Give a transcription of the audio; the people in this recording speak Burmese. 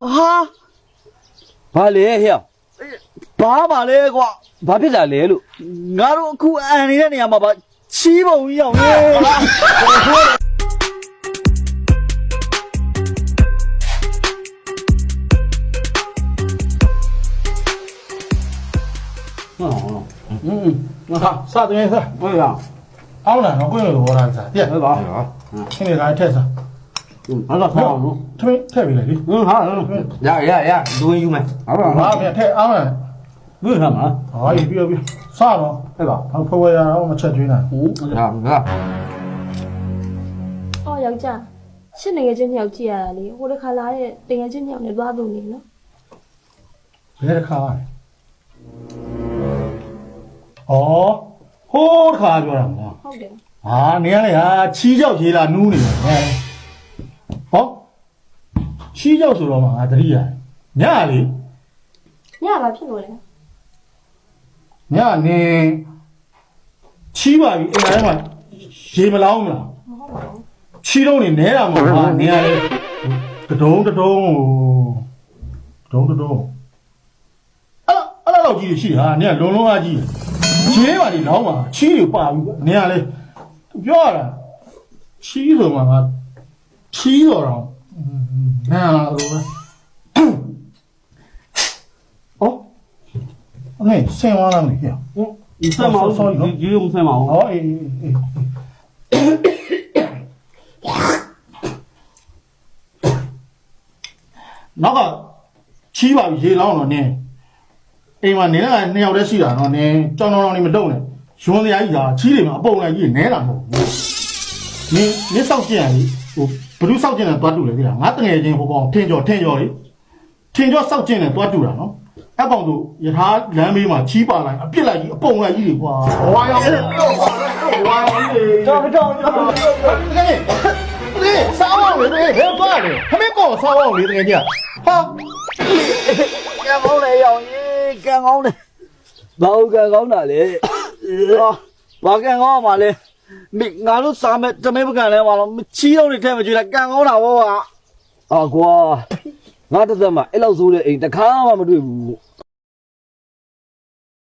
哈，ဘာလဲဟဲ့爸爸嘞瓜， ဘာဖြစ်တာလဲလို့ 俺都哭俺你那样嘛吧，气不一样嘞。好，啥东西是？ဟုတ်ရ 熬了，我过来我来噻。ဟုတ်ပါ 现在来太啥？ ဟုတ်တော့ဆောင်း 这边太没了的。 ရလူဝင်ယူမယ်ဟုတ်ပါ 哪边太熬了？ ဘယ်မှာ 哎，别，啥了？ ဟုတ်ပါ 他婆婆呀，我们吃嘴呢。 ဟုတ်ဟာ အော်ယောက်ျားရှစ်နေငယ်ချင်းနှစ်ယောက်ကြည့်ရတာလေဟိုတစ်ခါလာတဲ့တငယ်ချင်းနှစ်ယောက်နဲ့တွားလို့နေနော် 别的看啊。哦，好看着了嘛。 ဟုတ်တယ် 啊，你看呀，起脚起了努力了。好，起脚说了嘛，这里呀，你哪里？ ညဘာဖြစ်လို့လဲ 你看你起吧，哎呀妈，谁不老么了？ မဟုတ်ပါဘူး ချီလုံးနေနဲတာမဟုတ်လားနေရလေတဒုံအဲ့လောက်ကြီးရှိဟာနေကလုံလုံးအားကြီးဂျင်းပါလေလောင်းပါချီတွေပါပြီနေရလေပြောရတာချီဆိုမှငါချီတော့နာလာလို့ပဲဩအဲ့ဆင်သွားလားမင်းဟဲ့ ဒီဆက်မအောင်ဒီရုံဆက်မအောင် ဩအေးနောက်ကချီးပါပြီရေလောင်းတော့နင်းအိမ်မှာနင်းကနှစ်ယောက်တည်းရှိတာတော့နင်းကြောင်ကြောင်နေမတုံနဲ့ရွှန်းတရားကြီးကချီးတွေမှာအပုံလိုက်ကြီးနဲတာမဟုတ်ဘူးနင်းစောက်ကြည့်ရလေဟိုဘ누구စောက်ကြည့်နေသွားတူလေဒီကငါတငယ်ချင်းဟိုကောင်ထင်ကြော်လေထင်ကြော်စောက်ကြည့်နေသွားတူတာနော်အဲ့ကောင်တို့ယထာလမ်းမေးမှာချီးပါလိုက်အပြစ်လိုက်ကြီးအပုံလိုက်ကြီးတွေကွာဝါရောင်ပြောပါဝါရောင်လေးကြောင်လေစားအောင်လေဘယ်သွားလဲခမင်းကောစားအောင်လေတကယ်ကြီးဟာ 干好嘞，要你干好嘞， ဘာဟုတ်ကကောင်းတာလဲ 我干好嘛嘞，你俺都啥没真没不干嘞，完了，气到你太没去了，干好了我啊。 အာကွာငါတစ်သက်မှာအဲ့လောက်ဆိုးတဲ့အိမ်တစ်ခါမှမတွေ့ဘူး